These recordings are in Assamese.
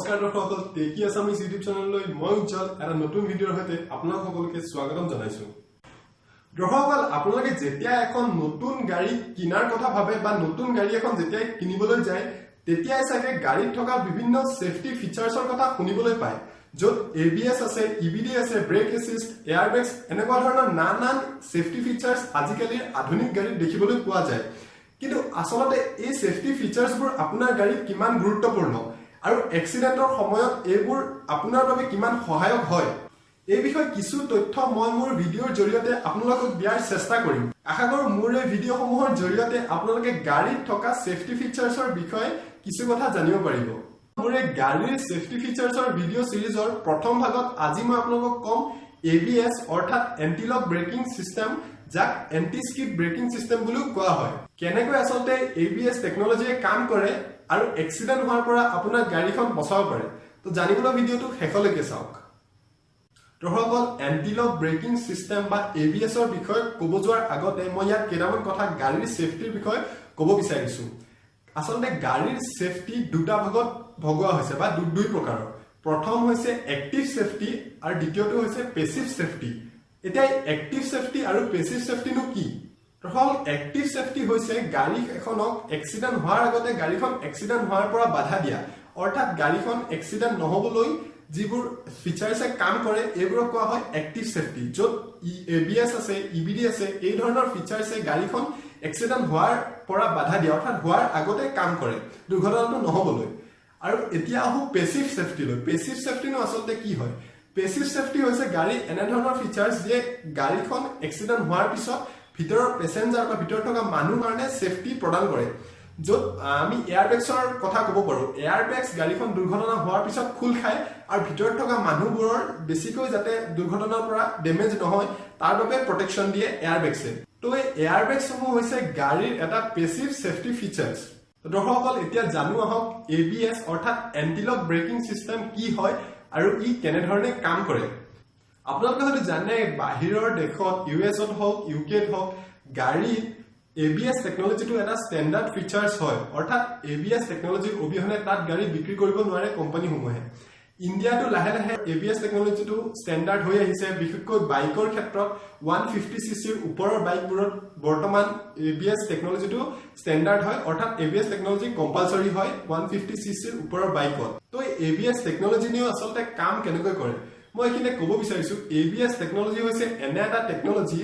নমস্কাৰ দৰ্শকসকল টেকি আছামিজ ইউটিউব চেনেললৈ মই উজ্জ্বল এটা নতুন ভিডিঅ'ৰ সৈতে আপোনালোক সকলোকে স্বাগতম জনাইছো দৰ্শকসকল আপোনালোকে যেতিয়া এখন নতুন গাড়ী কিনাৰ কথা ভাবে বা নতুন গাড়ী এখন যেতিয়া কিনিবলৈ যায় তেতিয়াই চাগে গাড়ীত থকা বিভিন্ন সেফটি ফিচাৰ্ছৰ কথা শুনিবলৈ পায় য'ত ABS আছে EBD আছে ব্ৰেক এছিষ্ট এয়াৰবেগছ এনেকুৱা ধৰণৰ নানান সেফটি ফিচাৰ্ছ আজিকালি আধুনিক গাড়ীত দেখিবলৈ পোৱা যায় কিন্তু আসলতে এই সেফটি ফিচাৰ্ছবোৰ আপোনাৰ গাড়ীত কিমান গুৰুত্বপূৰ্ণ আৰু এক্সিডেন্টৰ সময়ত এইবোৰ আপোনাৰ বাবে কিমান সহায়ক হয় এই বিষয়ে কিছু তথ্য মই মোৰ ভিডিঅ'ৰ জৰিয়তে আপোনালোকক দিয়াৰ চেষ্টা কৰিম আশা কৰোঁ মোৰ এই ভিডিঅ'সমূহৰ জৰিয়তে আপোনালোকে গাড়ীত থকা সেফটি ফিচাৰ্ছৰ বিষয়ে কিছু কথা জানিব পাৰিব মোৰ এই গাড়ীৰ সেফটি ফিচাৰ্ছৰ ভিডিঅ' সিৰিজৰ প্ৰথম ভাগত আজি মই আপোনালোকক কম ABS অৰ্থাৎ এন্টি লক ব্ৰেকিং সিস্টেম যাক এন্টি স্কিড ব্ৰেকিং সিস্টেম বুলি কোৱা হয় কেনেকৈ আসলতে ABS টেকনলজিয়ে কাম কৰে আৰু এক্সিডেন্ট হোৱাৰ পৰা আপোনাৰ গাড়ীখন বচাব পাৰে তো জানিবলৈ ভিডিঅ'টো শেষলৈকে চাওক দৰ্শকসকল এন্টি লক ব্ৰেকিং সিস্টেম বা ABS ৰ বিষয়ে ক'ব যোৱাৰ আগতে মই ইয়াত কেইটামান কথা গাড়ীৰ সেফটিৰ বিষয়ে ক'ব বিচাৰিছো আসলতে গাড়ীৰ সেফটি দুটা ভাগত ভগোৱা হৈছে বা দুই প্ৰকাৰৰ প্ৰথম হৈছে এক্টিভ সেফটি আৰু দ্বিতীয়টো হৈছে পেসিভ সেফটি এতিয়া এক্টিভ সেফটি আৰু পেসিভ সেফটি নো কি দৰ্শক এক্টিভ সেফটি হৈছে গাড়ী এখনক এক্সিডেন্ট হোৱাৰ আগতে গাড়ীখন এক্সিডেন্ট হোৱাৰ পৰা বাধা দিয়া অৰ্থাৎ গাড়ীখন এক্সিডেন্ট নহবলৈ যিবোৰ ফিচাৰ্ছে কাম কৰে এইবোৰ কোৱা হয় এক্টিভ সেফটি য'ত ABS আছে EBD আছে এই ধৰণৰ ফিচাৰ্ছে গাড়ীখন এক্সিডেন্ট হোৱাৰ পৰা বাধা দিয়া অৰ্থাৎ হোৱাৰ আগতে কাম কৰে দুৰ্ঘটনাটো নহবলৈ আৰু এতিয়া আহো পেসিভ সেফটি লৈ পেসিভ সেফটি নো আসলতে কি হয় পেসিভ সেফটি হৈছে গাড়ী এনে ধৰণৰ ফিচাৰ্ছ যে গাড়ীখন এক্সিডেন্ট হোৱাৰ পিছত ভিতৰৰ পেসেঞ্জাৰ বা ভিতৰত থকা মানুহ কাৰণে সেফটি প্ৰদান কৰে য'ত আমি এয়াৰবেগছৰ কথা ক'ব পাৰো এয়াৰবেগছ গাড়ীখন দুৰ্ঘটনা হোৱাৰ পিছত খুল খায় আৰু ভিতৰত থকা মানুহবোৰৰ বেছিকৈ যাতে দুৰ্ঘটনাৰ পৰা ডেমেজ নহয় তাৰ বাবে প্ৰটেকচন দিয়ে এয়াৰবেগছে তো এই এয়াৰবেগছসমূহ হৈছে গাড়ীৰ এটা পেসিভ সেফটি ফিচাৰ্ছ দৰ্শকসকল এতিয়া জানো আহক ABS অৰ্থাৎ এন্টি লক ব্ৰেকিং সিস্টেম কি হয় আৰু ই কেনেধৰণে কাম কৰে আপোনালোকে হয়তো জানে বাহিৰৰ দেশত US-ত হওক UK-ত হওক গাড়ী ABS টেকনলজিটো এটা ষ্টেণ্ডাৰ্ড ফিচাৰ্ছ হয় অৰ্থাৎ ABS টেকনলজিৰ অবিহনে তাত গাড়ী বিক্ৰী কৰিব নোৱাৰে কোম্পানীসমূহে ইণ্ডিয়াটো লাহে লাহে ABS টেকনলজিটো ষ্টেণ্ডাৰ্ড হৈ আহিছে বিশেষকৈ বাইকৰ ক্ষেত্ৰত 150 সিসিৰ ওপৰৰ বাইকবোৰত বৰ্তমান ABS টেকনলজিটো ষ্টেণ্ডাৰ্ড হয় অৰ্থাৎ ABS টেকনলজি কম্পালসৰি হয় 150 সিসিৰ ওপৰৰ বাইকত তো ABS টেকনলজি নিও আসলতে কাম কেনেকৈ কৰে মই এখানে ক'ব বিচাৰিছো ABS টেকনলজি হৈছে এনে এটা টেকনলজি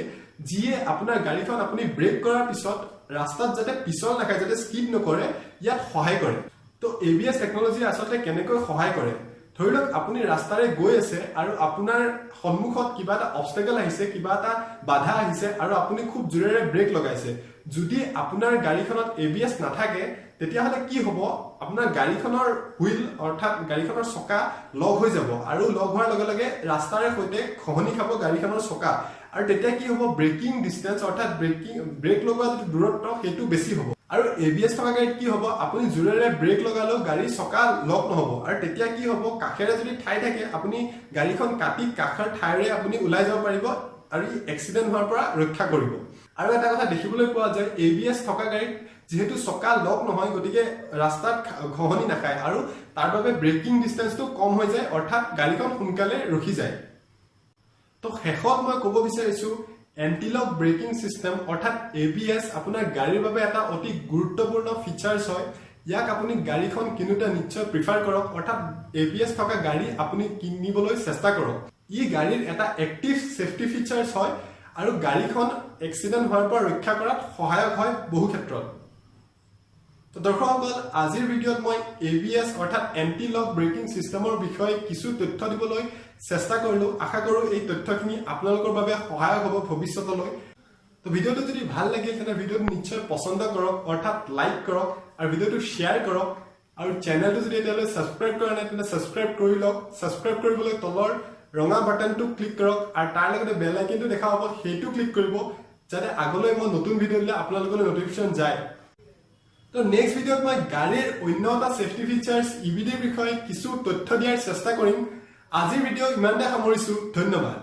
যিয়ে আপোনাৰ গাড়ীখন আপুনি ব্ৰেক কৰাৰ পিছত ৰাস্তাত যাতে পিছল নাখায় যাতে স্কিড নকৰে ইয়াত সহায় কৰে তো ABS টেকনলজি আসলতে কেনেকৈ সহায় কৰে ধৰি লওক আপুনি ৰাস্তাৰে গৈ আছে আৰু আপোনাৰ সন্মুখত কিবা এটা অবষ্টেকল আহিছে কিবা এটা বাধা আহিছে আৰু আপুনি খুব জোৰেৰে ব্ৰেক লগাইছে যদি আপোনাৰ গাড়ীখনত ABS নাথাকে তেতিয়া হলে কি হ'ব আপোনাৰ গাড়ীখনৰ হুইল অৰ্থাৎ গাড়ীখনৰ চকা লক হৈ যাব আৰু লক হোৱাৰ লগে লগে ৰাস্তাৰে সৈতে খহনি খাব গাড়ীখনৰ চকা আৰু তেতিয়া কি হ'ব ব্ৰেকিং ডিসটেন্স অৰ্থাৎ ব্ৰেক লগোৱা যিটো দূৰত্ব সেইটো বেছি হ'ব আৰু ABS থকা গাড়ীত কি হ'ব আপুনি জোৰেৰে ব্ৰেক লগালেও গাড়ীৰ চকা লক নহব আৰু তেতিয়া কি হ'ব কাখেৰে যদি ঠাই থাকে আপুনি গাড়ীখন কাটি কাখৰ ঠাইৰে আপুনি ওলাই যাব পাৰিব আৰু এক্সিডেন্ট হোৱাৰ পৰা ৰক্ষা কৰিব আৰু এটা কথা দেখিবলৈ পোৱা যায় ABS থকা গাড়ীত যেহেতু চকা লক নহয় গতিকে ৰাস্তাত ঘহনি নাখায় আৰু তাৰ বাবে ব্ৰেকিং ডিসটেন্সটো কম হৈ যায় অৰ্থাৎ গাড়ীখন সোনকালে ৰখি যায় তো শেষত মই ক'ব বিচাৰিছো এন্টি লক ব্ৰেকিং সিস্টেম অৰ্থাৎ ABS আপোনাৰ গাড়ীৰ বাবে এটা অতি গুৰুত্বপূৰ্ণ ফিচাৰ্ছ হয় ইয়াক আপুনি গাড়ীখন কিনুতে নিশ্চয় প্ৰিফাৰ কৰক অৰ্থাৎ ABS থকা গাড়ী আপুনি কিনিবলৈ চেষ্টা কৰক ই গাড়ীৰ এটা এক্টিভ সেফটি ফিচাৰ্ছ হয় আৰু গাড়ীখন এক্সিডেন্ট হোৱাৰ পৰা ৰক্ষা কৰাত সহায়ক হয় বহু ক্ষেত্ৰত তো দৰ্শকসকল আজিৰ ভিডিঅ'ত মই ABS অৰ্থাৎ এন্টি লক ব্ৰেকিং সিস্টেমৰ বিষয়ে কিছু তথ্য দিবলৈ চেষ্টা কৰিলো আশা কৰো এই তথ্যখিনি আপোনালোকৰ বাবে সহায়ক হ'ব ভৱিষ্যতলৈ তো ভিডিঅ'টো যদি ভাল লাগিল তেনে ভিডিঅ'টো নিশ্চয় পছন্দ কৰক অৰ্থাৎ লাইক কৰক আৰু ভিডিঅ'টো শেয়াৰ কৰক আৰু চেনেলটো যদি এতিয়ালৈ সাবস্ক্ৰাইব কৰা নাই তেনে সাবস্ক্ৰাইব কৰি লওক সাবস্ক্ৰাইব কৰিবলৈ তলৰ ৰঙা বাটনটো ক্লিক কৰক আৰু তাৰ লগতে বেল আইকনটো দেখা হ'ব সেইটো ক্লিক কৰিব যাতে আগলৈ মই নতুন ভিডিঅ' দিলে আপোনালোকলৈ নটিফিকেশ্যন যায় তো নেক্সট ভিডিঅ'ত মই গাড়ীৰ অন্য এটা সেফটি ফিচাৰ্ছ EBD বিষয়ে কিছু তথ্য দিয়াৰ চেষ্টা কৰিম আজিৰ ভিডিঅ' ইমানতে সামৰিছো ধন্যবাদ